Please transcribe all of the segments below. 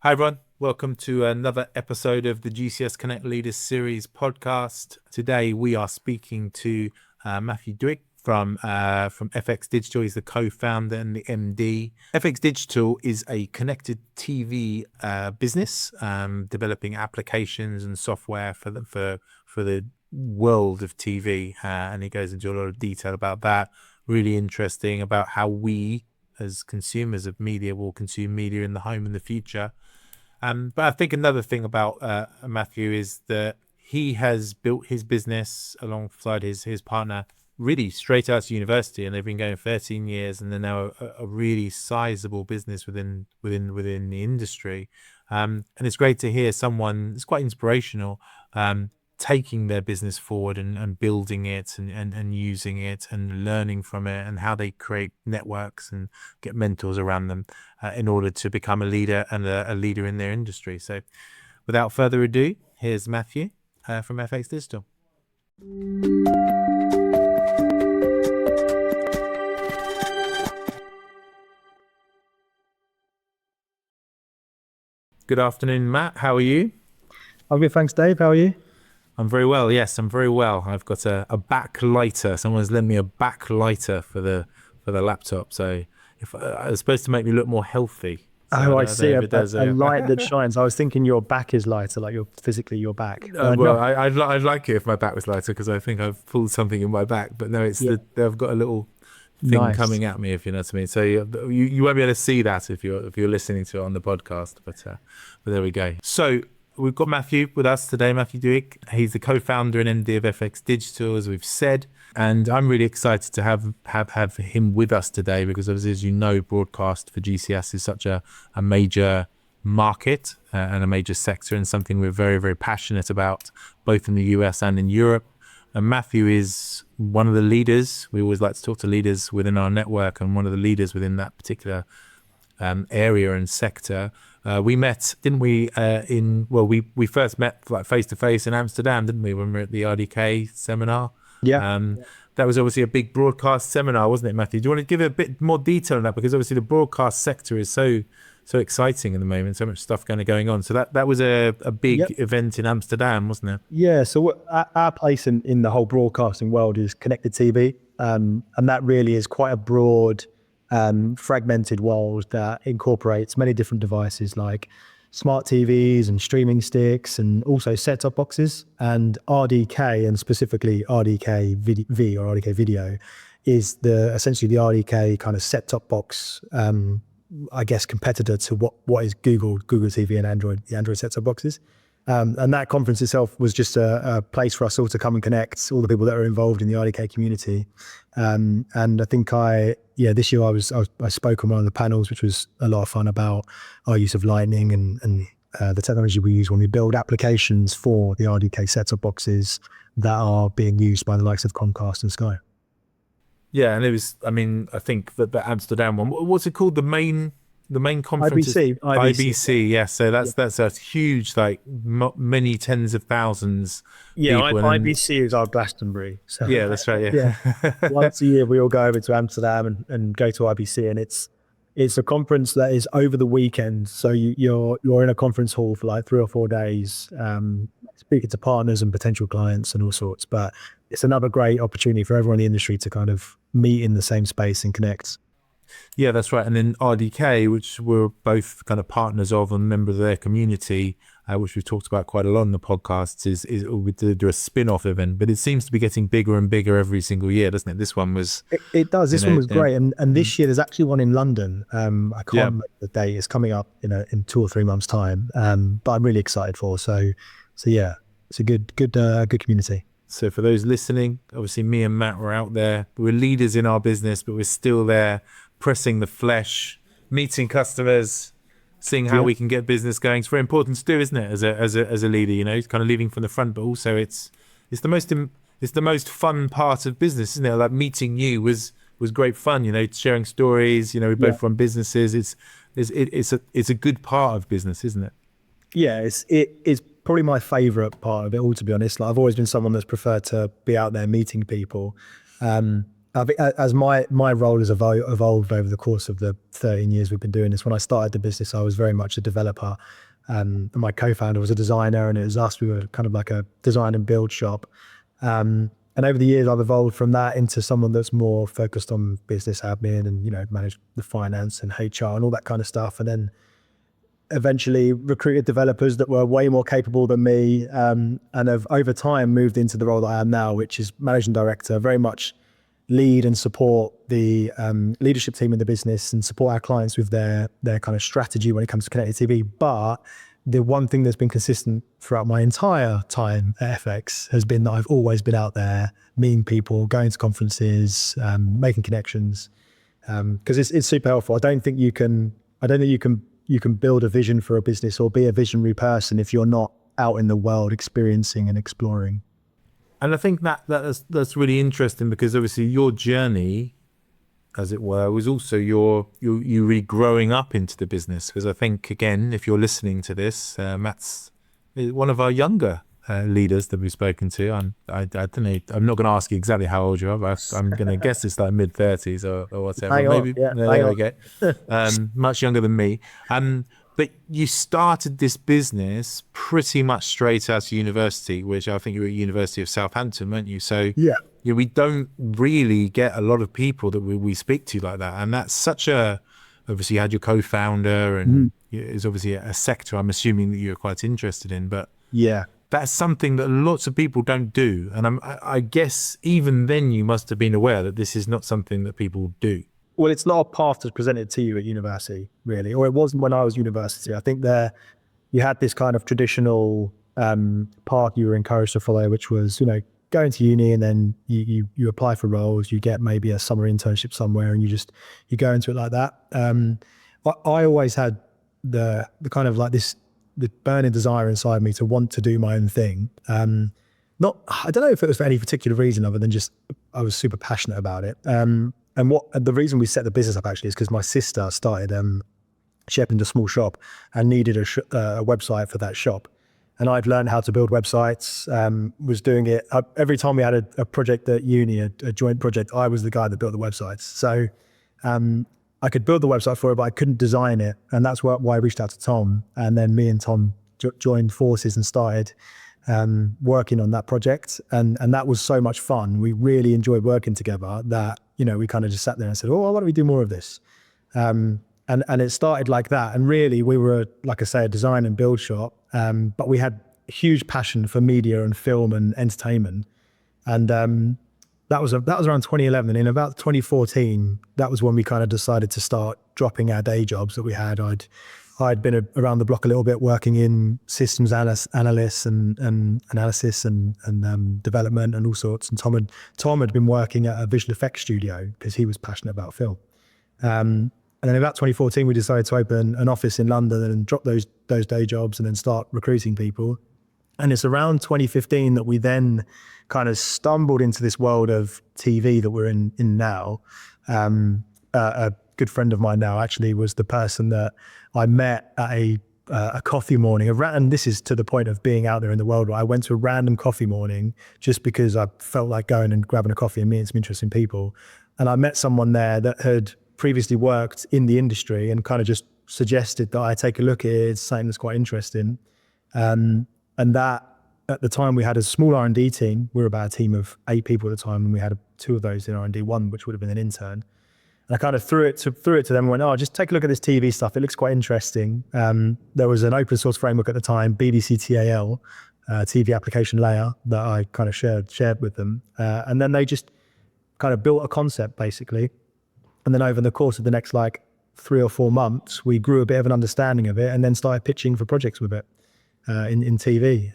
Hi, everyone. Welcome to another episode of the GCS Connect Leaders Series podcast. Today, we are speaking to Matthew Duhig from FX Digital. He's the co-founder and the MD. FX Digital is a connected TV business, developing applications and software for the world of TV. And he goes into a lot of detail about that. Really interesting about how we, as consumers of media, will consume media in the home in the future. But I think another thing about Matthew is that he has built his business alongside his partner really straight out of university, and they've been going 13 years, and they're now a really sizable business within the industry. And it's great to hear someone, it's quite inspirational, taking their business forward and building it and using it and learning from it, and how they create networks and get mentors around them in order to become a leader and a leader in their industry. So without further ado, here's Matthew from FX Digital. Good afternoon, Matt. How are you? I'm good, thanks, Dave. How are you? I'm very well. Yes, I'm very well. I've got a backlighter. Someone's lent me a backlighter for the laptop. So if it's supposed to make me look more healthy. So I see a a light that shines. I was thinking your back is lighter, like you're physically your back. Well, No. I'd like it if my back was lighter, because I think I've pulled something in my back. But no, it's I've got a little thing Nice. coming at me, if you know what I mean. So you won't be able to see that if you're listening to it on the podcast. But there we go. So we've got Matthew with us today, Matthew Duhig. He's the co-founder and MD of FX Digital, as we've said. And I'm really excited to have him with us today, because obviously, as you know, broadcast for GCS is such a major market and a major sector, and something we're very, very passionate about, both in the US and in Europe. And Matthew is one of the leaders. We always like to talk to leaders within our network, and one of the leaders within that particular area and sector. We met, didn't we? We first met like face to face in Amsterdam, didn't we? When we were at the RDK seminar. Yeah. That was obviously a big broadcast seminar, wasn't it, Matthew? Do you want to give a bit more detail on that? Because obviously the broadcast sector is so exciting at the moment, so much stuff going on. So that was a big event in Amsterdam, wasn't it? Yeah. So our place in the whole broadcasting world is connected TV. And that really is quite a broad, fragmented world that incorporates many different devices like smart TVs and streaming sticks, and also set-top boxes. And RDK, and specifically RDK V or RDK Video, is essentially the RDK kind of set-top box, I guess, competitor to what is Google TV and the Android set-top boxes. And that conference itself was just a place for us all to come and connect, all the people that are involved in the RDK community. And I think this year I spoke on one of the panels, which was a lot of fun, about our use of Lightning and the technology we use when we build applications for the RDK set-top boxes that are being used by the likes of Comcast and Sky. Yeah, and it was, I think that the Amsterdam one, what's it called? The main conference? IBC, yes. So that's a huge, like many tens of thousands. Yeah, people. IBC is our Glastonbury. So, yeah, that's right. Yeah. Once a year we all go over to Amsterdam and go to IBC, and it's a conference that is over the weekend. So you're in a conference hall for like 3 or 4 days, speaking to partners and potential clients and all sorts. But it's another great opportunity for everyone in the industry to kind of meet in the same space and connect. Yeah, that's right. And then RDK, which we're both kind of partners of and members of their community, which we've talked about quite a lot in the podcasts, is we do a spin-off event, but it seems to be getting bigger and bigger every single year, doesn't it? This one was... It does. This one was great. And this year there's actually one in London. I can't remember the date. It's coming up in 2 or 3 months' time. But I'm really excited for. So yeah, it's a good community. So for those listening, obviously me and Matt were out there. We're leaders in our business, but we're still there, pressing the flesh, meeting customers, seeing how we can get business going. It's very important to do, isn't it? As a leader, it's kind of leading from the front, but also it's the most fun part of business, isn't it? Like meeting you was great fun. Sharing stories. We both run businesses. It's a good part of business, isn't it? Yeah, it's probably my favorite part of it all, to be honest. Like, I've always been someone that's preferred to be out there meeting people. As my role has evolved over the course of the 13 years we've been doing this. When I started the business, I was very much a developer. And my co-founder was a designer, and it was us. We were kind of like a design and build shop. And over the years, I've evolved from that into someone that's more focused on business admin and, manage the finance and HR and all that kind of stuff. And then eventually recruited developers that were way more capable than me, and have over time moved into the role that I am now, which is managing director, very much lead and support the leadership team in the business and support our clients with their kind of strategy when it comes to connected TV. But the one thing that's been consistent throughout my entire time at FX has been that I've always been out there meeting people, going to conferences, making connections, because it's super helpful. I don't think you can build a vision for a business or be a visionary person if you're not out in the world experiencing and exploring. And I think that's really interesting, because obviously your journey, as it were, was also you really growing up into the business. Because I think, again, if you're listening to this, Matt's one of our younger leaders that we've spoken to. I don't know. I'm not going to ask you exactly how old you are, but I'm going to guess it's like mid-30s or whatever. Maybe there we go. Much younger than me. But you started this business pretty much straight out of university, which I think you were at University of Southampton, weren't you? So we don't really get a lot of people that we speak to like that. And that's obviously you had your co-founder, and it's obviously a sector I'm assuming that you're quite interested in, but that's something that lots of people don't do. And I guess even then you must have been aware that this is not something that people do. Well, it's not a path that's presented to you at university, really, or it wasn't when I was university. I think you had this kind of traditional path you were encouraged to follow, which was, going to uni, and then you apply for roles, you get maybe a summer internship somewhere, and you go into it like that. I always had the kind of like the burning desire inside me to want to do my own thing. I don't know if it was for any particular reason other than just I was super passionate about it. And the reason we set the business up actually is because my sister started, she opened a small shop and needed a website for that shop. And I'd learned how to build websites, was doing it. Every time we had a project at uni, a joint project, I was the guy that built the websites. So I could build the website for it, but I couldn't design it. And that's why I reached out to Tom. And then me and Tom joined forces and started working on that project. And that was so much fun. We really enjoyed working together that, we kind of just sat there and said, oh, why don't we do more of this? And it started like that. And really we were, like I say, a design and build shop. But we had a huge passion for media and film and entertainment. And that was around 2011. And in about 2014, that was when we kind of decided to start dropping our day jobs that we had. I'd been around the block a little bit working in systems analysts and analysis and development and all sorts. And Tom had been working at a visual effects studio because he was passionate about film. And then about 2014, we decided to open an office in London and drop those day jobs and then start recruiting people. And it's around 2015 that we then kind of stumbled into this world of TV that we're in now. A good friend of mine now actually was the person that I met at a coffee morning. And this is to the point of being out there in the world. I went to a random coffee morning just because I felt like going and grabbing a coffee and meeting some interesting people. And I met someone there that had previously worked in the industry and kind of just suggested that I take a look at it. It's something that's quite interesting. And that at the time we had a small R&D team. We were about a team of 8 people at the time, and we had 2 of those in R&D, one which would have been an intern. And I kind of threw it to them and went, oh, just take a look at this TV stuff. It looks quite interesting. There was an open source framework at the time, BBC TAL, TV application layer, that I kind of shared with them. And then they just kind of built a concept basically. And then over the course of the next 3 or 4 months, we grew a bit of an understanding of it and then started pitching for projects with it in TV.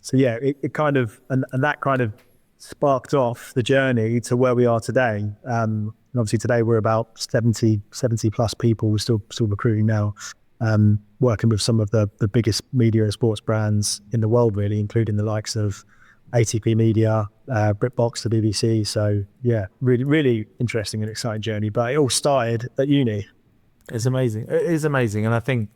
So yeah, it kind of, and that kind of sparked off the journey to where we are today. And obviously today we're about 70 plus people. We're still recruiting now, working with some of the biggest media and sports brands in the world, really, including the likes of ATP Media, BritBox, the BBC. So yeah, really, really interesting and exciting journey. But it all started at uni. It's amazing. It is amazing. And I think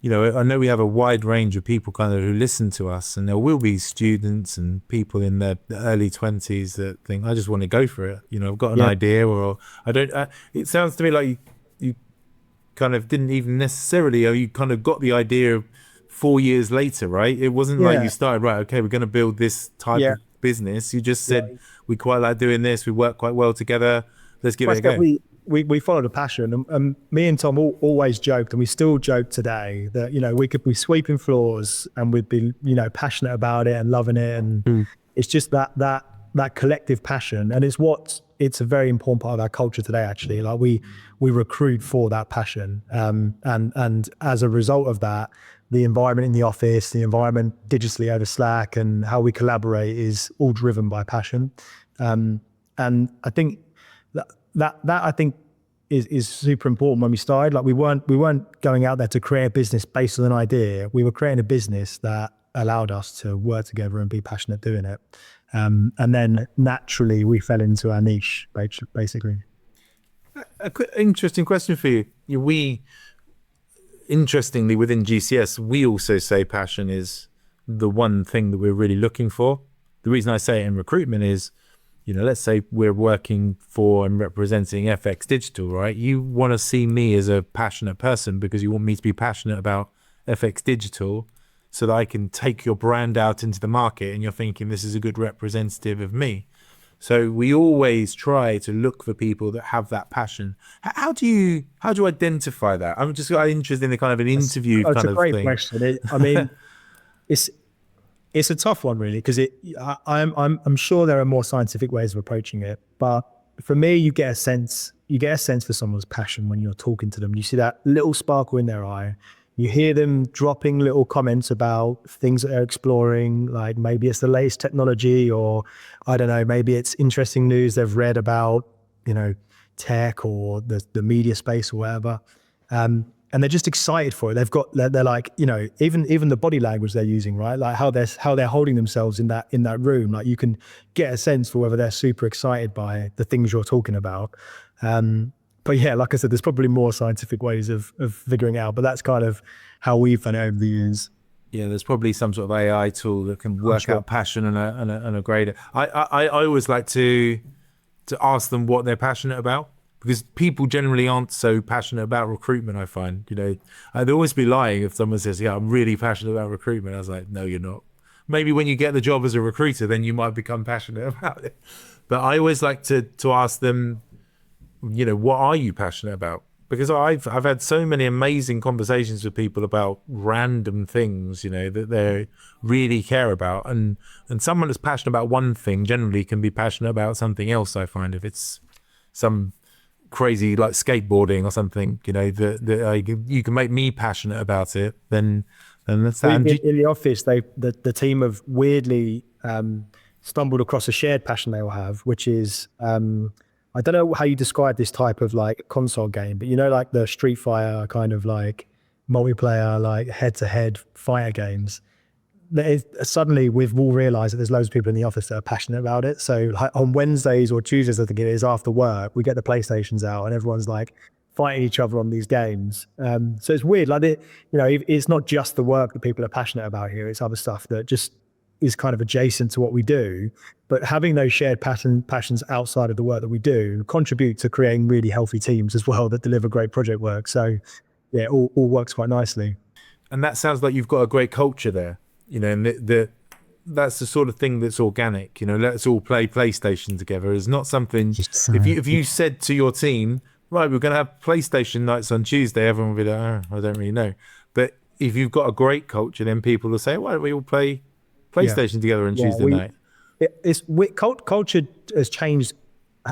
I know we have a wide range of people kind of who listen to us, and there will be students and people in their early 20s that think, I just want to go for it. I've got an Yeah. idea, or I don't. It sounds to me like you kind of didn't even necessarily, or you kind of got the idea 4 years later, right? It wasn't like Yeah. you started, right, okay, we're going to build this type Yeah. of business. You just Yeah. said, we quite like doing this. We work quite well together. Let's give Well, it a go. we followed a passion, and me and Tom always joked, and we still joke today that we could be sweeping floors and we'd be passionate about it and loving it, and it's just that collective passion, and it's a very important part of our culture today. Actually, like we recruit for that passion, and as a result of that, the environment in the office, the environment digitally over Slack, and how we collaborate is all driven by passion, and I think that I think is super important. When we started, like we weren't going out there to create a business based on an idea. We were creating a business that allowed us to work together and be passionate doing it. And then naturally we fell into our niche, basically. Interesting question for you. Interestingly, within GCS, we also say passion is the one thing that we're really looking for. The reason I say it in recruitment is, let's say we're working for and representing FX Digital, right? You want to see me as a passionate person because you want me to be passionate about FX Digital so that I can take your brand out into the market and you're thinking this is a good representative of me. So we always try to look for people that have that passion. How do you identify that? I'm just interested in the kind of an interview kind of thing. It's a great question. I mean, it's a tough one, really, because I'm sure there are more scientific ways of approaching it. But for me, you get a sense for someone's passion when you're talking to them. You see that little sparkle in their eye. You hear them dropping little comments about things that they're exploring, like maybe it's the latest technology, or I don't know, maybe it's interesting news they've read about, tech or the media space or whatever. And they're just excited for it. They're like, even the body language they're using, right? Like how they're holding themselves in that room. Like you can get a sense for whether they're super excited by the things you're talking about. But yeah, like I said, there's probably more scientific ways of figuring it out, but that's kind of how we've done it over the years. Yeah, there's probably some sort of AI tool that can work out passion and a grade. I always like to ask them what they're passionate about, because people generally aren't so passionate about recruitment. I find, I'd always be lying if someone says, yeah, I'm really passionate about recruitment. I was like, no, you're not. Maybe when you get the job as a recruiter, then you might become passionate about it. But I always like to ask them, what are you passionate about? Because I've had so many amazing conversations with people about random things, that they really care about. And someone that's passionate about one thing generally can be passionate about something else. I find if it's some crazy like skateboarding or something, that you can make me passionate about it, then that's that. In the office, the team have weirdly stumbled across a shared passion they all have, which is I don't know how you describe this type of like console game, but like the Street Fighter kind of like multiplayer, like head-to-head fighter games. Suddenly we've all realized that there's loads of people in the office that are passionate about it. So like on Wednesdays or Tuesdays, I think it is, after work, we get the PlayStations out and everyone's like fighting each other on these games. So it's weird. Like it's not just the work that people are passionate about here. It's other stuff that just is kind of adjacent to what we do, but having those shared passions outside of the work that we do contribute to creating really healthy teams as well that deliver great project work. So yeah, all works quite nicely. And that sounds like you've got a great culture there, and that's the sort of thing that's organic. Let's all play PlayStation together is not something, if you said to your team, right, we're going to have PlayStation nights on Tuesday, everyone would be like, I don't really know. But if you've got a great culture, then people will say, why don't we all play PlayStation together on Tuesday night? Culture has changed.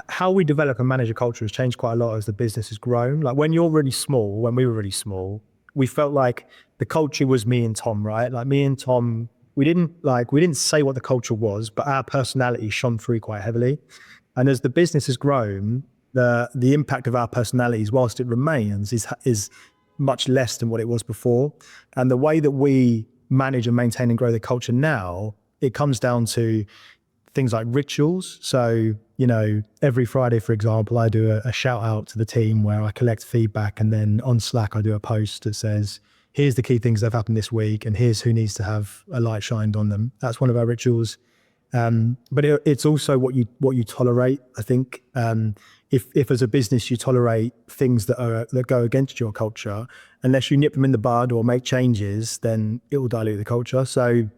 How we develop and manage a culture has changed quite a lot as the business has grown. Like when we were really small, we felt like the culture was me and Tom, right? Like me and Tom, we didn't say what the culture was, but our personality shone through quite heavily. And as the business has grown, the impact of our personalities, whilst it remains, is much less than what it was before. And the way that we manage and maintain and grow the culture now, it comes down to things like rituals. So, every Friday, for example, I do a shout out to the team where I collect feedback, and then on Slack, I do a post that says, here's the key things that have happened this week, and here's who needs to have a light shined on them. That's one of our rituals. But it's also what you tolerate. I think if as a business you tolerate things that go against your culture, unless you nip them in the bud or make changes, then it will dilute the culture. So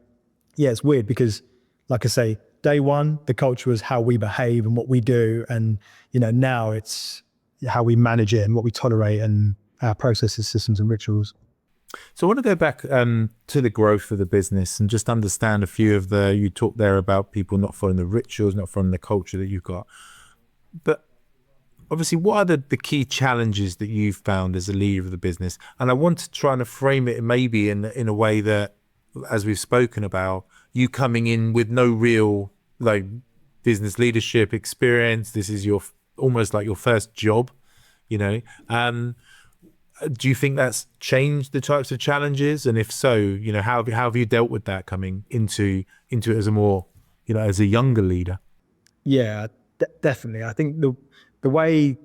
yeah, it's weird because, like I say, day one the culture was how we behave and what we do, and now it's how we manage it and what we tolerate and our processes, systems, and rituals. So I want to go back to the growth of the business and just understand a few of you talked there about people not following the rituals, not following the culture that you've got. But obviously, what are the key challenges that you've found as a leader of the business? And I want to try and frame it maybe in a way that, as we've spoken about, you coming in with no real business leadership experience. This is almost like your first job, do you think that's changed the types of challenges? And if so, how have you dealt with that coming into it as a more, as a younger leader? Yeah, definitely. I think the way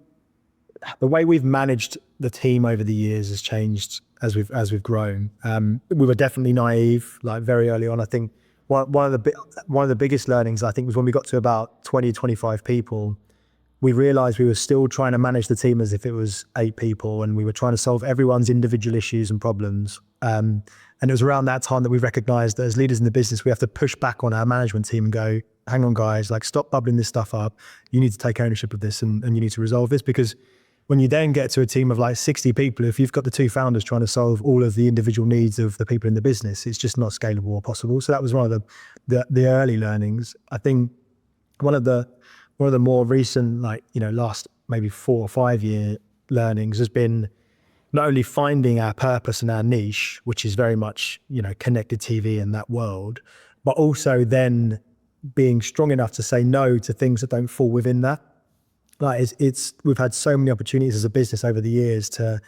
we've managed the team over the years has changed as we've grown. We were definitely naive, very early on. I think one of the biggest learnings, I think, was when we got to about 20, 25 people. We realized we were still trying to manage the team as if it was 8 people, and we were trying to solve everyone's individual issues and problems. And it was around that time that we recognized that as leaders in the business, we have to push back on our management team and go, hang on guys, stop bubbling this stuff up. You need to take ownership of this and you need to resolve this, because when you then get to a team of 60 people, if you've got the 2 founders trying to solve all of the individual needs of the people in the business, it's just not scalable or possible. So that was one of the early learnings. I think one of the more recent, last maybe 4 or 5 year learnings has been not only finding our purpose and our niche, which is very much, connected TV in that world, but also then being strong enough to say no to things that don't fall within that. We've had so many opportunities as a business over the years to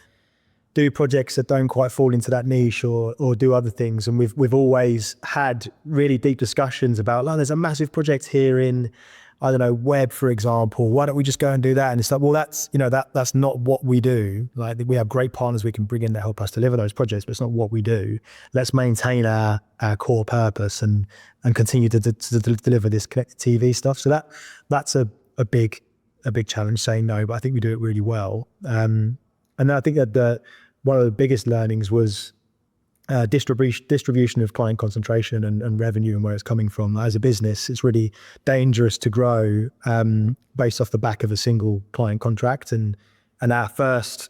do projects that don't quite fall into that niche or do other things. And we've always had really deep discussions about, there's a massive project here in, I don't know, web, for example. Why don't we just go and do that? And it's like, well, that's not what we do. We have great partners we can bring in to help us deliver those projects, but it's not what we do. Let's maintain our core purpose and continue to deliver this connected TV stuff. So that's a big challenge, saying no, but I think we do it really well. And then I think that one of the biggest learnings was distribution of client concentration and revenue and where it's coming from. As a business, it's really dangerous to grow based off the back of a single client contract. And our first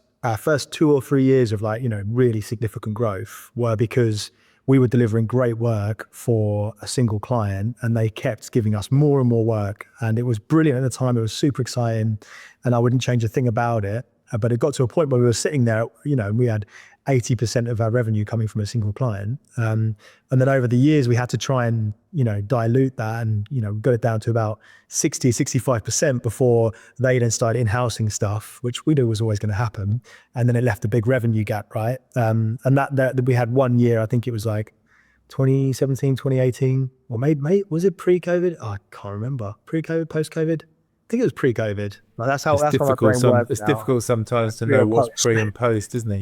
2 or 3 years of really significant growth were because we were delivering great work for a single client, and they kept giving us more and more work. And it was brilliant at the time. It was super exciting, and I wouldn't change a thing about it. But it got to a point where we were sitting there, we had 80% of our revenue coming from a single client. And then over the years, we had to try and, dilute that and, got it down to about 60, 65% before they then started in-housing stuff, which we knew was always going to happen. And then it left a big revenue gap, right? And that we had 1 year, I think it was 2017, 2018, or maybe was it pre-COVID? Oh, I can't remember. Pre-COVID, post-COVID? I think it was pre-COVID. That's how my brain works. It's difficult sometimes to know what's pre and post, isn't it?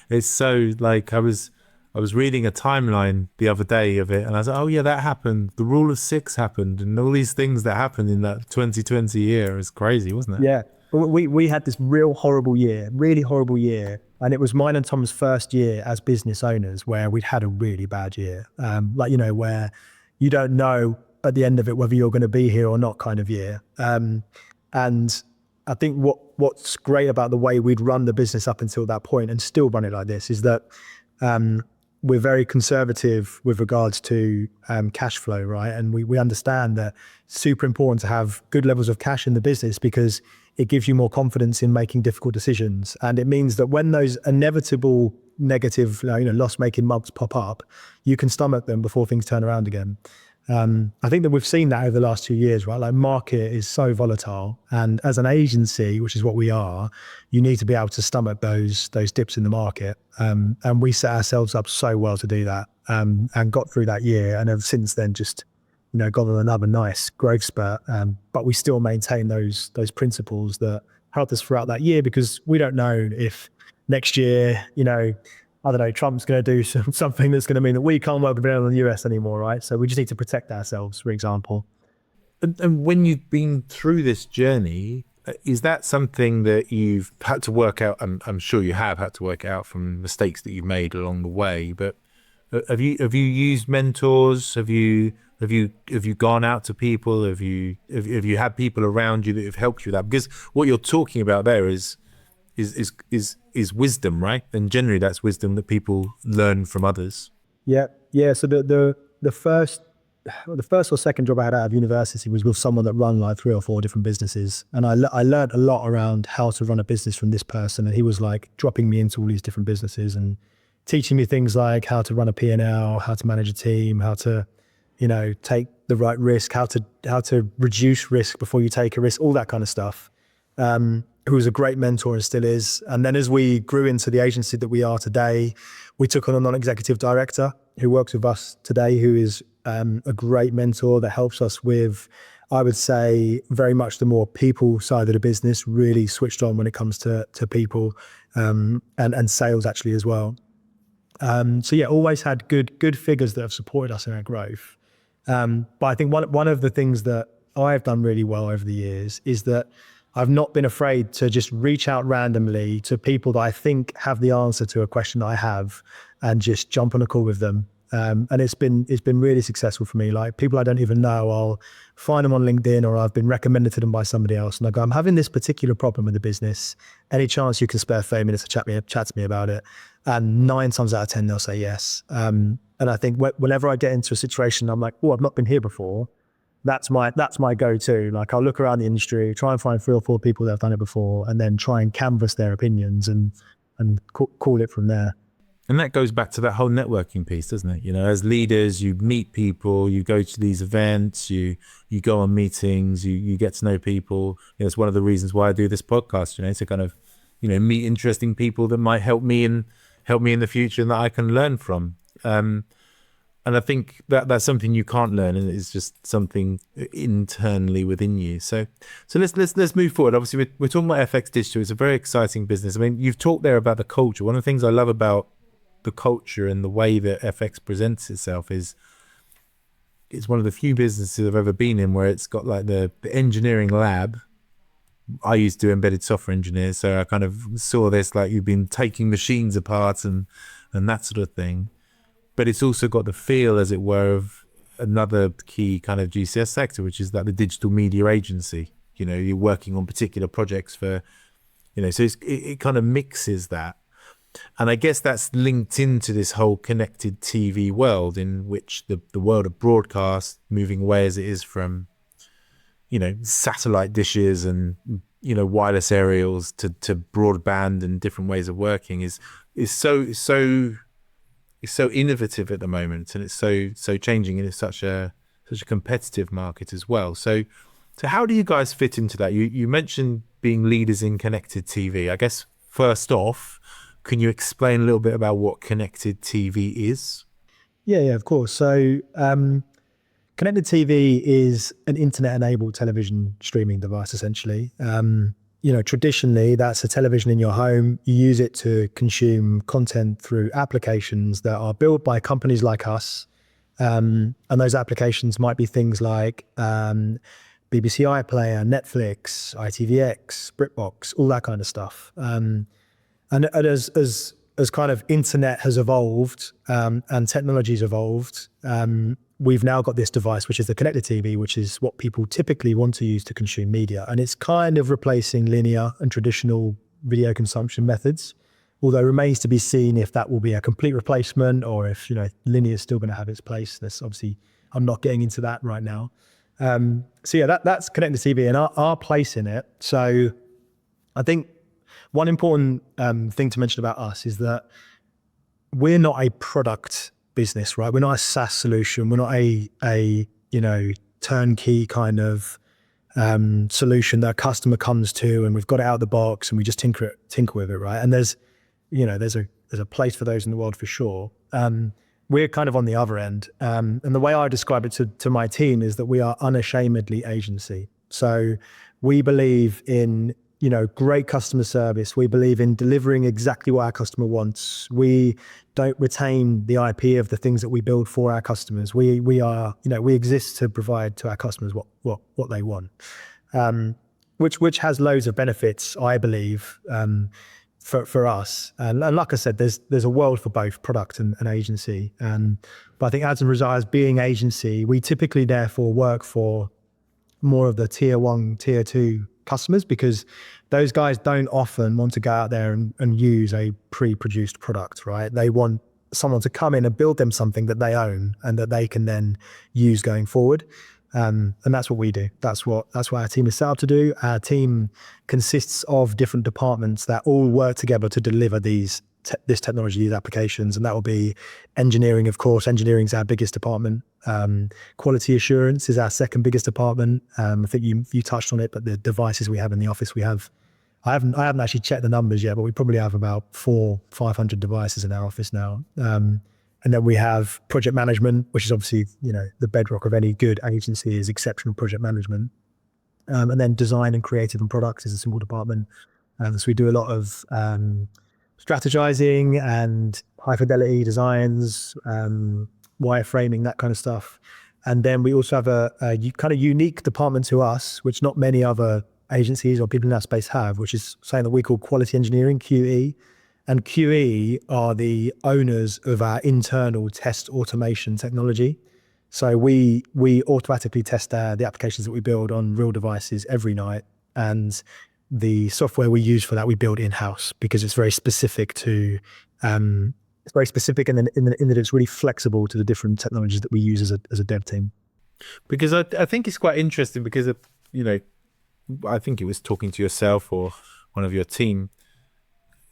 It's so I was reading a timeline the other day of it, and I was like, oh yeah, that happened. The rule of 6 happened, and all these things that happened in that 2020 year is crazy, wasn't it? Yeah, we had this really horrible year, and it was mine and Tom's first year as business owners where we'd had a really bad year, where you don't know at the end of it whether you're going to be here or not, kind of year. And I think what's great about the way we'd run the business up until that point and still run it like this is that we're very conservative with regards to cash flow, right? And we understand that it's super important to have good levels of cash in the business because it gives you more confidence in making difficult decisions. And it means that when those inevitable negative, loss-making months pop up, you can stomach them before things turn around again. I think that we've seen that over the last 2 years, right? Market is so volatile, and as an agency, which is what we are, you need to be able to stomach those dips in the market. And we set ourselves up so well to do that, and got through that year, and have since then just, gone on another nice growth spurt. But we still maintain those principles that helped us throughout that year, because we don't know if next year, I don't know, Trump's going to do something that's going to mean that we can't work with anyone in the US anymore, right? So we just need to protect ourselves, for example. And when you've been through this journey, is that something that you've had to work out? I'm sure you have had to work out from mistakes that you've made along the way. But have you used mentors? Have you gone out to people? Have you had people around you that have helped you with that? Because what you're talking about there is wisdom, right? And generally, that's wisdom that people learn from others. Yeah, yeah. So the first or second job I had out of university was with someone that run like 3 or 4 different businesses, and I learned a lot around how to run a business from this person, and he was like dropping me into all these different businesses and teaching me things like how to run a P&L, how to manage a team, how to, take the right risk, how to reduce risk before you take a risk, all that kind of stuff. Who was a great mentor and still is. And then as we grew into the agency that we are today, we took on a non-executive director who works with us today, who is a great mentor that helps us with, I would say, very much the more people side of the business, really switched on when it comes to people and sales actually as well. So yeah, always had good figures that have supported us in our growth. But I think one of the things that I've done really well over the years is that I've not been afraid to just reach out randomly to people that I think have the answer to a question I have and just jump on a call with them. And it's been really successful for me. Like people I don't even know, I'll find them on LinkedIn or I've been recommended to them by somebody else. And I go, I'm having this particular problem with the business. Any chance you can spare 30 minutes to chat to me about it? And 9 times out of 10, they'll say yes. And I think whenever I get into a situation, I'm like, oh, I've not been here before. That's my go-to. Like I'll look around the industry, try and find 3 or 4 people that have done it before, and then try and canvass their opinions and call it from there. And that goes back to that whole networking piece, doesn't it? As leaders, you meet people, you go to these events, you go on meetings, you get to know people. It's one of the reasons why I do this podcast, to kind of, meet interesting people that might help me in the future and that I can learn from. And I think that's something you can't learn, and it's just something internally within you. So let's move forward. Obviously, we're talking about FX Digital. It's a very exciting business. I mean, you've talked there about the culture. One of the things I love about the culture and the way that FX presents itself is it's one of the few businesses I've ever been in where it's got like the engineering lab. I used to do embedded software engineers, so I kind of saw this like you've been taking machines apart and that sort of thing. But it's also got the feel, as it were, of another key kind of GCS sector, which is like the digital media agency. You're working on particular projects for, so it kind of mixes that. And I guess that's linked into this whole connected TV world in which the world of broadcast, moving away as it is from, satellite dishes and, wireless aerials to broadband and different ways of working is so innovative at the moment, and it's so changing, and it's such a competitive market as well. So how do you guys fit into that? You mentioned being leaders in connected TV. I guess first off, can you explain a little bit about what connected TV is? Yeah, of course. So connected TV is an internet-enabled television streaming device, essentially. Traditionally, that's a television in your home. You use it to consume content through applications that are built by companies like us. And those applications might be things like BBC iPlayer, Netflix, ITVX, BritBox, all that kind of stuff. And as kind of internet has evolved and technology's evolved, we've now got this device, which is the connected TV, which is what people typically want to use to consume media. And it's kind of replacing linear and traditional video consumption methods, although it remains to be seen if that will be a complete replacement or if, linear is still going to have its place. That's obviously, I'm not getting into that right now. So yeah, that's connected TV and our place in it. So I think one important thing to mention about us is that we're not a product business, right? We're not a SaaS solution. We're not a turnkey kind of solution that a customer comes to and we've got it out of the box and we just tinker with it, right? And there's a place for those in the world for sure. We're kind of on the other end. And the way I describe it to my team is that we are unashamedly agency. So we believe in great customer service. We believe in delivering exactly what our customer wants. We don't retain the IP of the things that we build for our customers. We exist to provide to our customers what they want, which has loads of benefits, I believe, for us. And like I said, there's a world for both product and agency. But I think Ads and Desires being agency, we typically therefore work for more of the tier 1, tier 2 customers, because those guys don't often want to go out there and use a pre-produced product, right? They want someone to come in and build them something that they own and that they can then use going forward. And that's what we do. That's what our team is set up to do. Our team consists of different departments that all work together to deliver this technology, these applications. And that will be engineering, of course. Engineering is our biggest department. Quality assurance is our second biggest department. I think you touched on it, but the devices we have in the office, I haven't actually checked the numbers yet, but we probably have about 400-500 devices in our office now. And then we have project management, which is obviously, the bedrock of any good agency is exceptional project management. And then design and creative and products is a single department. So we do a lot of strategizing and high fidelity designs, wireframing, that kind of stuff. And then we also have a kind of unique department to us, which not many other agencies or people in that space have, which is something that we call quality engineering, QE. And QE are the owners of our internal test automation technology. So we automatically test the applications that we build on real devices every night. And the software we use for that, we build in-house because it's very specific to, it's very specific in that it's really flexible to the different technologies that we use as a dev team. Because I think it's quite interesting because, I think it was talking to yourself or one of your team,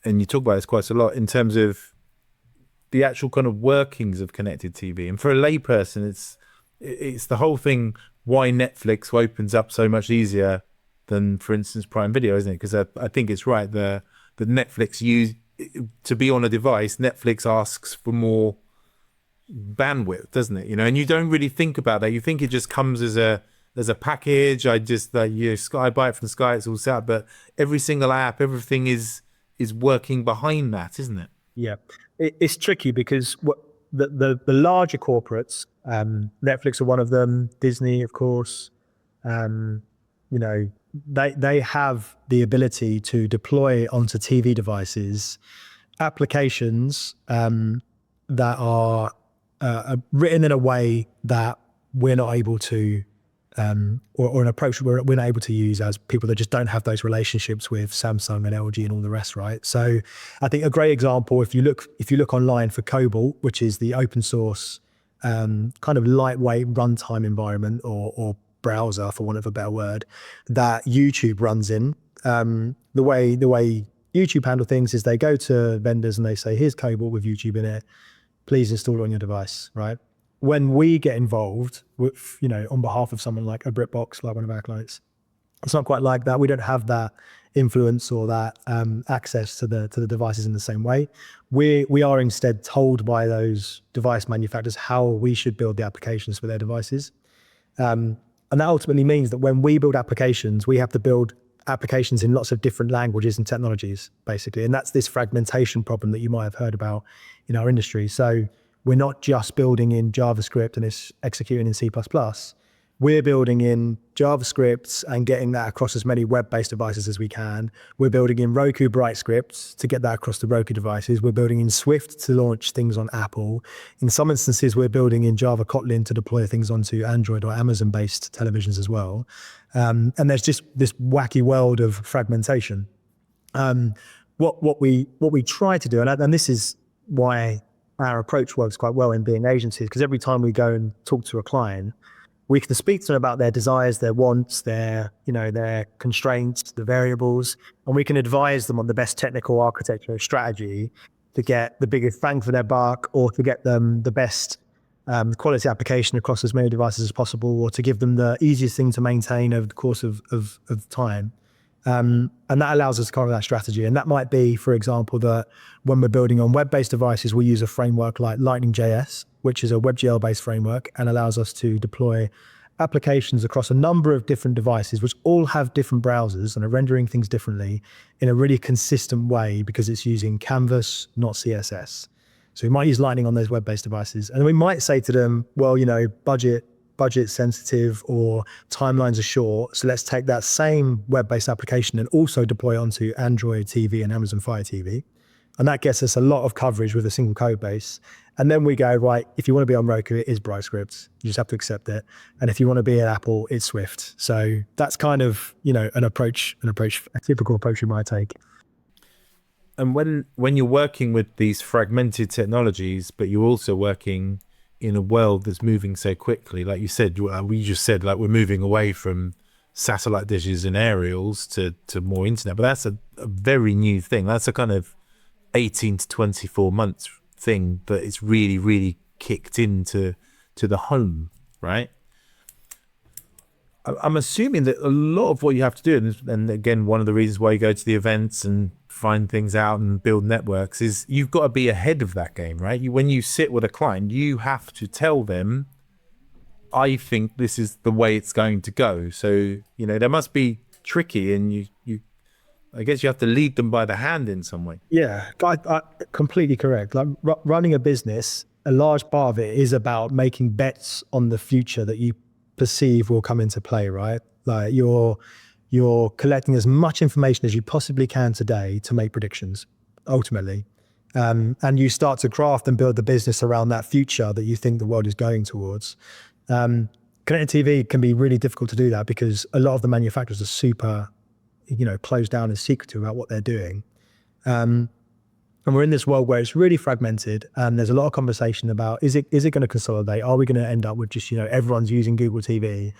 and you talk about this quite a lot in terms of the actual kind of workings of connected TV. And for a layperson, it's the whole thing, why Netflix opens up so much easier than, for instance, Prime Video, isn't it? Because I think it's right, the Netflix to be on a device, Netflix asks for more bandwidth, doesn't it? And you don't really think about that. You think it just comes as a package. I buy it from Sky, it's all set up. But every single app, everything is working behind that, isn't it? Yeah, it's tricky because the larger corporates, Netflix are one of them, Disney, of course, they have the ability to deploy onto TV devices applications that are written in a way that we're not able to, or an approach we're not able to use as people that just don't have those relationships with Samsung and LG and all the rest, right? So I think a great example, if you look online for Cobalt, which is the open source kind of lightweight runtime environment or browser, for want of a better word, that YouTube runs in. The way YouTube handle things is they go to vendors and they say, here's Cobalt with YouTube in it, please install it on your device, right? When we get involved with, on behalf of someone like a BritBox, like one of our clients, it's not quite like that. We don't have that influence or that access to the devices in the same way. We are instead told by those device manufacturers how we should build the applications for their devices. And that ultimately means that when we build applications, we have to build applications in lots of different languages and technologies, basically. And that's this fragmentation problem that you might have heard about in our industry. So we're not just building in JavaScript and it's executing in C++. We're building in JavaScript and getting that across as many web-based devices as we can. We're building in Roku Bright scripts to get that across the Roku devices. We're building in Swift to launch things on Apple. In some instances, we're building in Java Kotlin to deploy things onto Android or Amazon-based televisions as well. And there's just this wacky world of fragmentation. What we try to do, and this is why our approach works quite well in being agencies, because every time we go and talk to a client, we can speak to them about their desires, their wants, their constraints, the variables, and we can advise them on the best technical architecture strategy to get the biggest bang for their buck, or to get them the best quality application across as many devices as possible, or to give them the easiest thing to maintain over the course of time. And that allows us to cover that strategy. And that might be, for example, that when we're building on web-based devices, we use a framework like Lightning.js, which is a WebGL-based framework and allows us to deploy applications across a number of different devices, which all have different browsers and are rendering things differently in a really consistent way because it's using Canvas, not CSS. So we might use Lightning on those web-based devices. And we might say to them, well, budget sensitive or timelines are short. So let's take that same web-based application and also deploy onto Android TV and Amazon Fire TV. And that gets us a lot of coverage with a single code base. And then we go, right, if you want to be on Roku, it is BrightScript. You just have to accept it. And if you want to be at Apple, it's Swift. So that's kind of, a typical approach you might take. And when you're working with these fragmented technologies, but you're also working in a world that's moving so quickly, like you said, we just said, like, we're moving away from satellite dishes and aerials to more internet, but that's a very new thing. That's a kind of 18 to 24 months thing that it's really, really kicked into the home, right? I'm assuming that a lot of what you have to do, and again, one of the reasons why you go to the events and find things out and build networks, is you've got to be ahead of that game, right? When you sit with a client, you have to tell them, I think this is the way it's going to go. So, there must be tricky, and you I guess you have to lead them by the hand in some way. Yeah, I completely correct. Like running a business, a large part of it is about making bets on the future that you perceive will come into play, right? Like you're collecting as much information as you possibly can today to make predictions, ultimately. And you start to craft and build the business around that future that you think the world is going towards. Connected TV can be really difficult to do that because a lot of the manufacturers are super closed down and secretive about what they're doing. And we're in this world where it's really fragmented and there's a lot of conversation about, is it going to consolidate? Are we going to end up with just, everyone's using Google TV?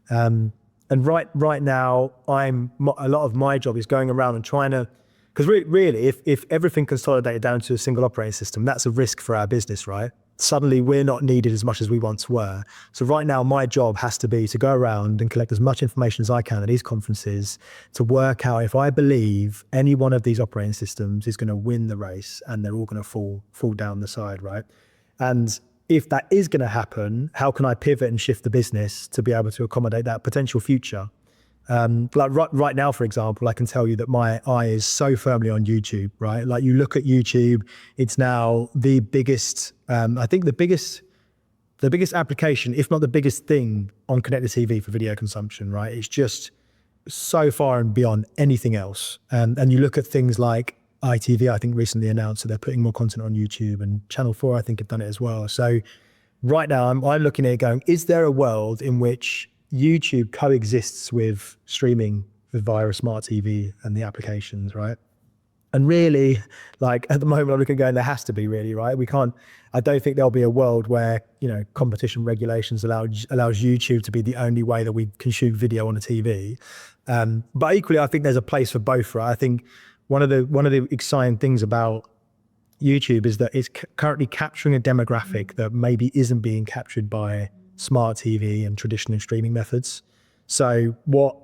And right now, a lot of my job is going around and trying to, because really, if everything consolidated down to a single operating system, that's a risk for our business, right? Suddenly we're not needed as much as we once were. So right now my job has to be to go around and collect as much information as I can at these conferences to work out if I believe any one of these operating systems is going to win the race and they're all going to fall down the side, right? And if that is going to happen, how can I pivot and shift the business to be able to accommodate that potential future? Like right now, for example, I can tell you that my eye is so firmly on YouTube, right? Like you look at YouTube, it's now the biggest, I think the biggest application, if not the biggest thing on connected TV for video consumption, right? It's just so far and beyond anything else. And you look at things like ITV, I think recently announced that they're putting more content on YouTube, and Channel 4, I think, have done it as well. So right now I'm looking at it going, is there a world in which YouTube coexists with streaming via a smart TV and the applications, right? And really, like at the moment, I'm looking going, there has to be really, right? I don't think there'll be a world where, competition regulations allows YouTube to be the only way that we consume video on a TV. But equally, I think there's a place for both, right? I think one of the exciting things about YouTube is that it's currently capturing a demographic that maybe isn't being captured by smart TV and traditional streaming methods. So what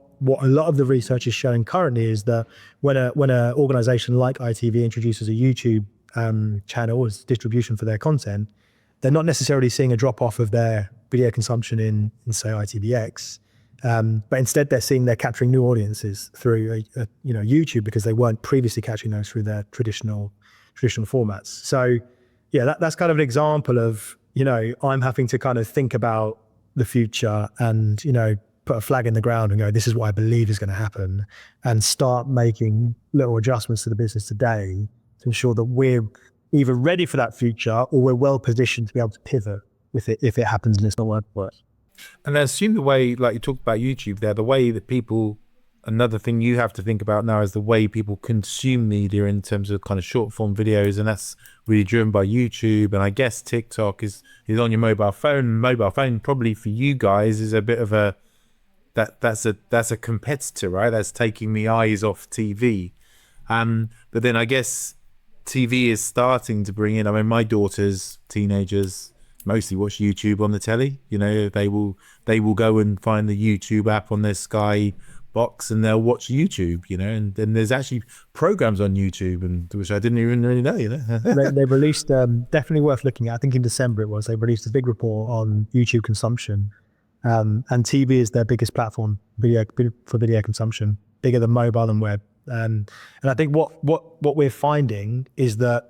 a lot of the research is showing currently is that when an organization like ITV introduces a YouTube channel as distribution for their content, they're not necessarily seeing a drop off of their video consumption in say ITVX, but instead they're capturing new audiences through YouTube because they weren't previously catching those through their traditional formats. So yeah, that's kind of an example of I'm having to kind of think about the future and, put a flag in the ground and go, this is what I believe is going to happen, and start making little adjustments to the business today to ensure that we're either ready for that future or we're well positioned to be able to pivot with it if it happens and it's not working. And I assume the way, like you talked about YouTube there, the way that people, another thing you have to think about now is the way people consume media in terms of kind of short form videos, and that's really driven by YouTube. And I guess TikTok is on your mobile phone. Mobile phone probably for you guys is a bit of a that's a competitor, right? That's taking the eyes off TV. But then I guess TV is starting to bring in. I mean, my daughters, teenagers, mostly watch YouTube on the telly. They will go and find the YouTube app on their Sky box and they'll watch YouTube, and then there's actually programs on YouTube, and which I didn't even really know, They released, definitely worth looking at. I think in December they released a big report on YouTube consumption. And TV is their biggest platform for video consumption, bigger than mobile and web. And I think what we're finding is that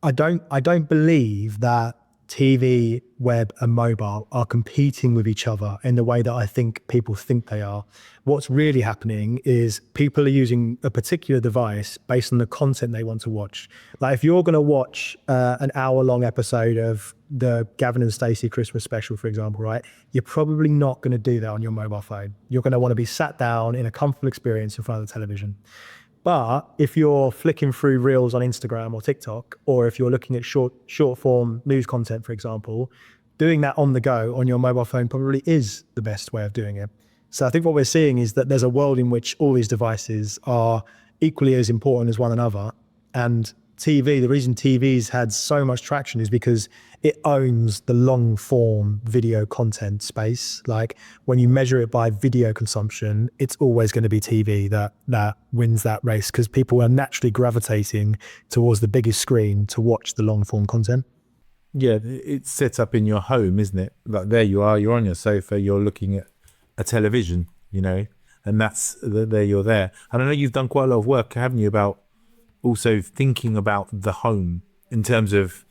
I don't believe that TV, web, and mobile are competing with each other in the way that I think people think they are. What's really happening is people are using a particular device based on the content they want to watch. Like if you're going to watch an hour-long episode of the Gavin and Stacey Christmas special, for example, right? You're probably not going to do that on your mobile phone. You're going to want to be sat down in a comfortable experience in front of the television. But if you're flicking through reels on Instagram or TikTok, or if you're looking at short form news content, for example, doing that on the go on your mobile phone probably is the best way of doing it. So I think what we're seeing is that there's a world in which all these devices are equally as important as one another. And TV, the reason TV's had so much traction is because it owns the long form video content space. Like when you measure it by video consumption, it's always going to be TV that wins that race, because people are naturally gravitating towards the biggest screen to watch the long form content. Yeah, it's set up in your home, isn't it? Like there you are, you're on your sofa, you're looking at a television, you know, and that's there, you're there. And I know you've done quite a lot of work, haven't you, about also thinking about the home in terms of,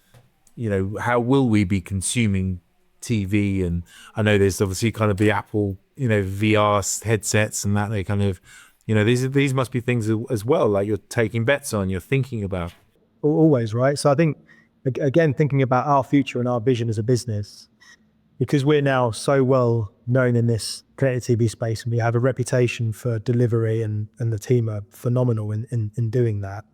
you know, how will we be consuming TV? And I know there's obviously kind of the Apple, you know, VR headsets and that, they kind of, you know, these must be things as well, like you're taking bets on, you're thinking about. Always, right? So I think, again, thinking about our future and our vision as a business, because we're now so well known in this connected TV space and we have a reputation for delivery and the team are phenomenal in doing that.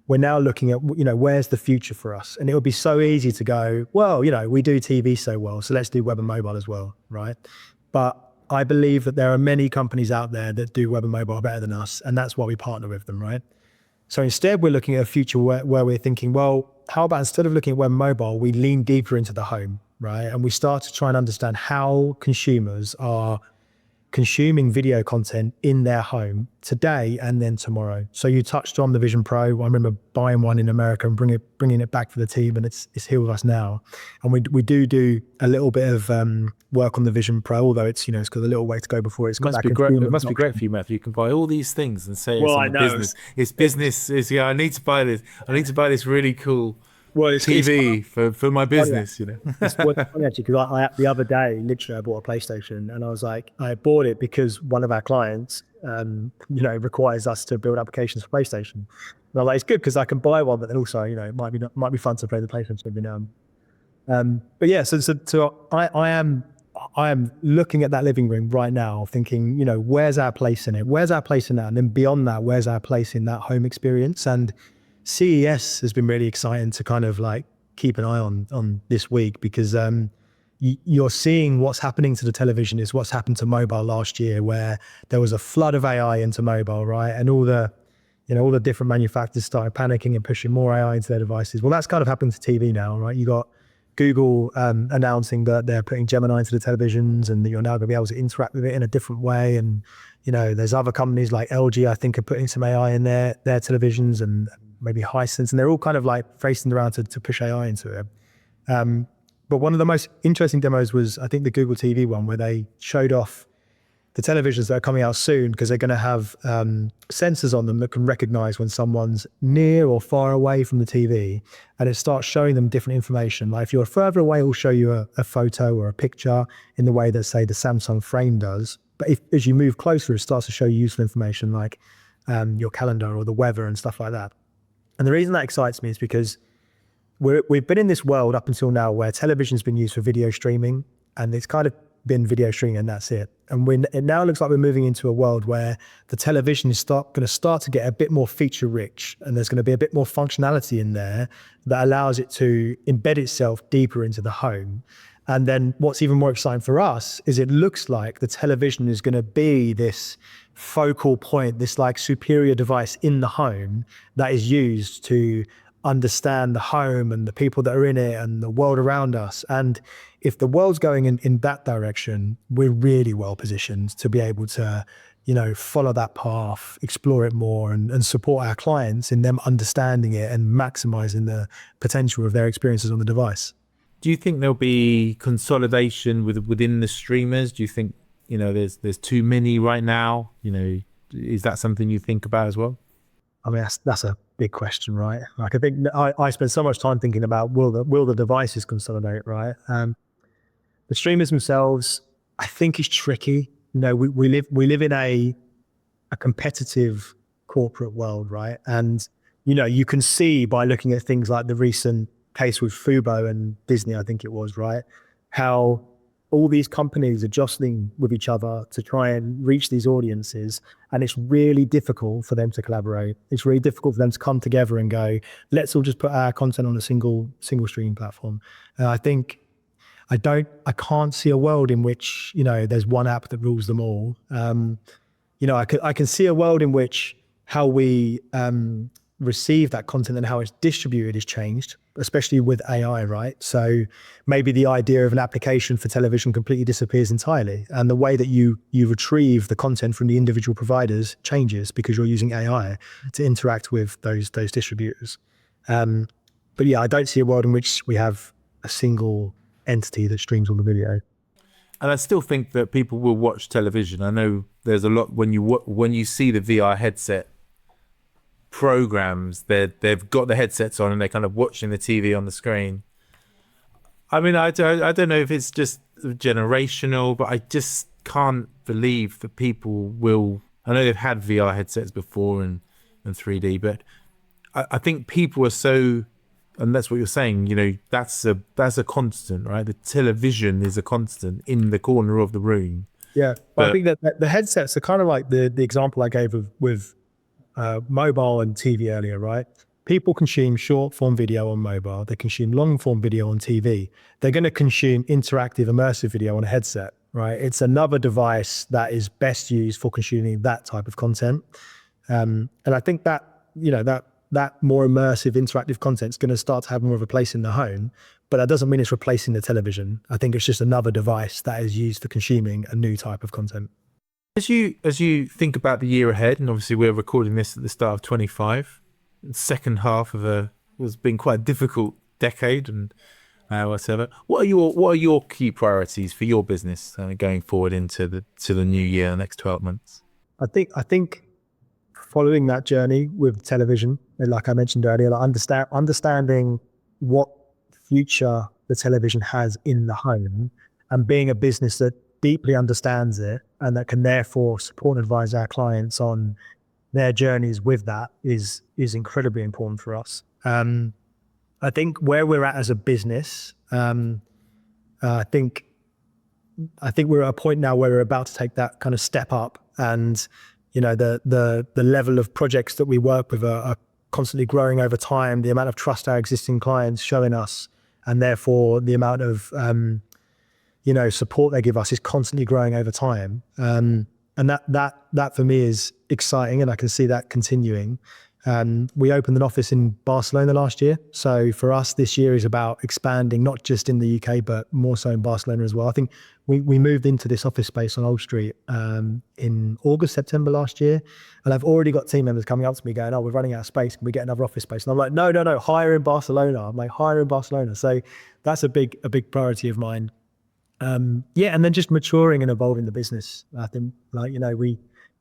We're now looking at, you know, where's the future for us? And it would be so easy to go, well, you know, we do TV so well, so let's do web and mobile as well, right? But I believe that there are many companies out there that do web and mobile better than us, and that's why we partner with them, right? So instead, we're looking at a future where we're thinking, well, how about instead of looking at web and mobile, we lean deeper into the home, right? And we start to try and understand how consumers are consuming video content in their home today and then tomorrow. So you touched on the Vision Pro. I remember buying one in America and bringing it back for the team, and it's here with us now. And we do a little bit of work on the Vision Pro, although it's, you know, it's got a little way to go before it's got that. It must be great for you, Matthew. You can buy all these things and say it's business. It's business. It's, yeah, I need to buy this. I need to buy this really cool TV for my business, you know. It's funny actually, because I the other day, literally, I bought a PlayStation, and I was like, I bought it because one of our clients, you know, requires us to build applications for PlayStation. And I'm like, it's good because I can buy one, but then also, you know, it might be fun to play the PlayStation every now and then. But yeah, so I am looking at that living room right now, thinking, you know, where's our place in it? Where's our place in that? And then beyond that, where's our place in that home experience? And CES has been really exciting to kind of like keep an eye on this week, because you're seeing what's happening to the television is what's happened to mobile last year, where there was a flood of AI into mobile, right? And all the different manufacturers started panicking and pushing more AI into their devices. Well, that's kind of happened to TV now, right? You got Google announcing that they're putting Gemini into the televisions and that you're now going to be able to interact with it in a different way. And, you know, there's other companies like LG, I think, are putting some AI in their televisions, and maybe Hisense, and they're all kind of like racing around to push AI into it. But one of the most interesting demos was, I think, the Google TV one, where they showed off the televisions that are coming out soon, because they're going to have sensors on them that can recognize when someone's near or far away from the TV, and it starts showing them different information. Like if you're further away, it will show you a photo or a picture in the way that, say, the Samsung Frame does. But as you move closer, it starts to show you useful information like your calendar or the weather and stuff like that. And the reason that excites me is because we've been in this world up until now where television's been used for video streaming, and it's kind of been video streaming and that's it. And it now looks like we're moving into a world where the television is going to start to get a bit more feature rich, and there's going to be a bit more functionality in there that allows it to embed itself deeper into the home. And then what's even more exciting for us is it looks like the television is going to be this focal point, this like superior device in the home that is used to understand the home and the people that are in it and the world around us. And if the world's going in that direction, we're really well positioned to be able to, you know, follow that path, explore it more, and support our clients in them understanding it and maximizing the potential of their experiences on the device. Do you think there'll be consolidation within the streamers? Do you think, there's too many right now? Is that something you think about as well? I mean, that's a big question, right? Like, I think I spend so much time thinking about will the devices consolidate, right? The streamers themselves, I think, is tricky. We live in a competitive corporate world, right? And you can see by looking at things like the recent case with Fubo and Disney, I think it was, right, how all these companies are jostling with each other to try and reach these audiences, and it's really difficult for them to collaborate. It's really difficult for them to come together and go, let's all just put our content on a single streaming platform. And I think I can't see a world in which there's one app that rules them all. I can see a world in which how we receive that content and how it's distributed is changed, especially with AI, right? So maybe the idea of an application for television completely disappears entirely, and the way that you retrieve the content from the individual providers changes because you're using AI to interact with those distributors. But yeah, I don't see a world in which we have a single entity that streams all the video. And I still think that people will watch television. I know there's a lot when you see the VR headset programs, they've got the headsets on and they're kind of watching the TV on the screen. I mean, I don't know if it's just generational, but I just can't believe that people will. I know they've had VR headsets before and 3D, but I think people are so. And that's what you're saying, that's a constant, right? The television is a constant in the corner of the room. Yeah, but I think that the headsets are kind of like the example I gave with mobile and TV earlier, right? People consume short form video on mobile. They consume long form video on TV. They're going to consume interactive, immersive video on a headset, right? It's another device that is best used for consuming that type of content. And I think that, that more immersive, interactive content is going to start to have more of a place in the home, but that doesn't mean it's replacing the television. I think it's just another device that is used for consuming a new type of content. As you think about the year ahead, and obviously we're recording this at the start of 25, the second half of was been quite a difficult decade and whatever. What are your key priorities for your business going forward into the new year, the next 12 months? I think following that journey with television, and like I mentioned earlier, like understanding what future the television has in the home, and being a business that deeply understands it and that can therefore support and advise our clients on their journeys with that is incredibly important for us. I think where we're at as a business, I think we're at a point now where we're about to take that kind of step up, and the level of projects that we work with are constantly growing over time. The amount of trust our existing clients showing us, and therefore the amount of support they give us is constantly growing over time. And that for me is exciting, and I can see that continuing. We opened an office in Barcelona last year. So for us, this year is about expanding, not just in the UK, but more so in Barcelona as well. I think we moved into this office space on Old Street in August, September last year. And I've already got team members coming up to me going, oh, we're running out of space. Can we get another office space? And I'm like, no, hire in Barcelona. I'm like, hire in Barcelona. So that's a big priority of mine. And then just maturing and evolving the business. I think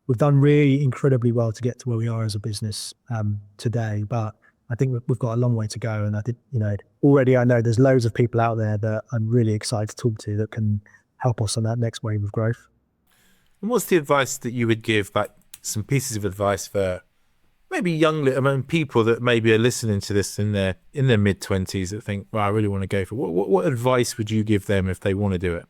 we've done really incredibly well to get to where we are as a business today, but I think we've got a long way to go. And I think, already I know there's loads of people out there that I'm really excited to talk to that can help us on that next wave of growth. And what's the advice that you would give, like some pieces of advice for maybe people that maybe are listening to this in their mid-20s that think, well, I really want to go for it. What advice would you give them if they want to do it?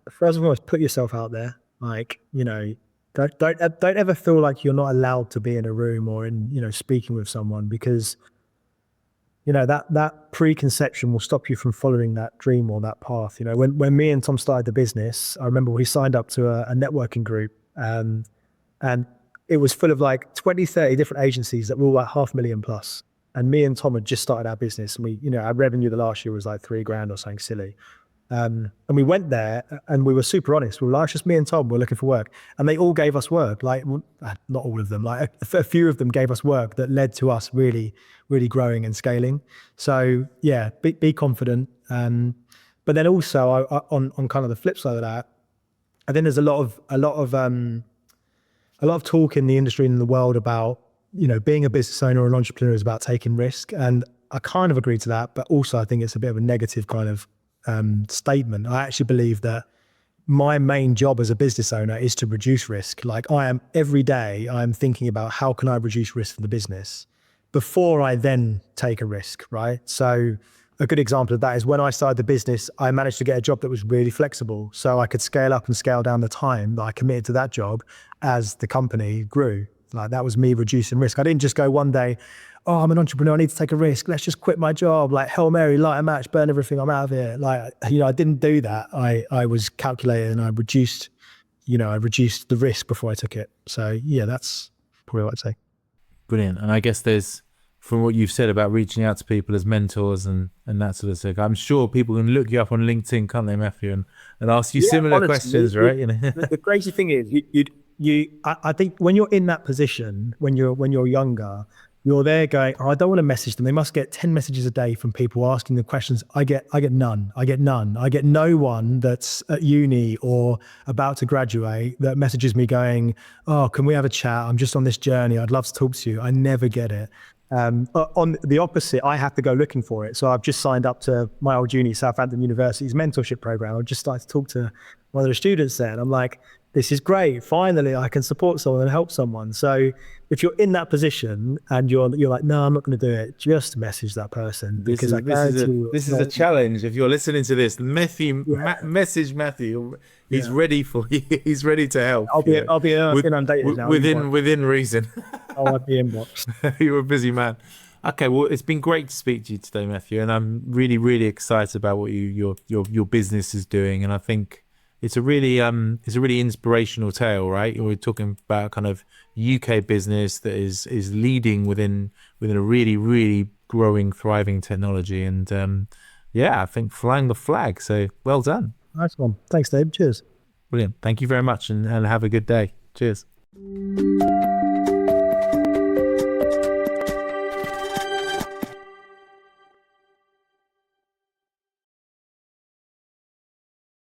First of all, put yourself out there. Don't ever feel like you're not allowed to be in a room or in, speaking with someone, because, that preconception will stop you from following that dream or that path. When me and Tom started the business, I remember we signed up to a networking group, and it was full of like 20, 30 different agencies that were all like 500,000 plus. And me and Tom had just started our business, and our revenue the last year was like $3,000 or something silly. And we went there and we were super honest. We were like, it's just me and Tom, we're looking for work. And they all gave us work, like, not all of them, like a few of them gave us work that led to us really, really growing and scaling. So yeah, be confident. But then also on kind of the flip side of that, I think there's a lot of talk in the industry and in the world about, being a business owner or an entrepreneur is about taking risk. And I kind of agree to that, but also I think it's a bit of a negative kind of statement. I actually believe that my main job as a business owner is to reduce risk. Like every day I'm thinking about how can I reduce risk for the business before I then take a risk, right? So a good example of that is when I started the business, I managed to get a job that was really flexible. So I could scale up and scale down the time that I committed to that job as the company grew. Like that was me reducing risk. I didn't just go one day, oh, I'm an entrepreneur, I need to take a risk. Let's just quit my job. Like Hail Mary, light a match, burn everything, I'm out of here. Like, I didn't do that. I was calculated and I reduced the risk before I took it. So yeah, that's probably what I'd say. Brilliant. And I guess there's, from what you've said about reaching out to people as mentors and that sort of stuff, I'm sure people can look you up on LinkedIn, can't they, Matthew, and ask you similar honestly, questions, right? The crazy thing is, I think when you're in that position, when you're younger, you're there going, oh, I don't want to message them. They must get 10 messages a day from people asking the questions. I get none. I get no one that's at uni or about to graduate that messages me going, oh, can we have a chat? I'm just on this journey. I'd love to talk to you. I never get it. On the opposite, I have to go looking for it. So I've just signed up to my old uni, Southampton University's mentorship program. I've just started to talk to one of the students there, and I'm like, this is great. Finally, I can support someone and help someone. So if you're in that position and you're like, no, I'm not going to do it, just message that person. This is a challenge. If you're listening to this, message Matthew. He's ready for you. He's ready to help. I'll be inundated now. Within reason. I'll be inboxed. You're a busy man. Okay, well, it's been great to speak to you today, Matthew, and I'm really, really excited about what your business is doing, and I think it's a really inspirational tale, right? We're talking about kind of UK business that is leading within a really, really growing, thriving technology, and I think flying the flag. So well done. Nice one. Thanks, Dave. Cheers. Brilliant. Thank you very much, and have a good day. Cheers.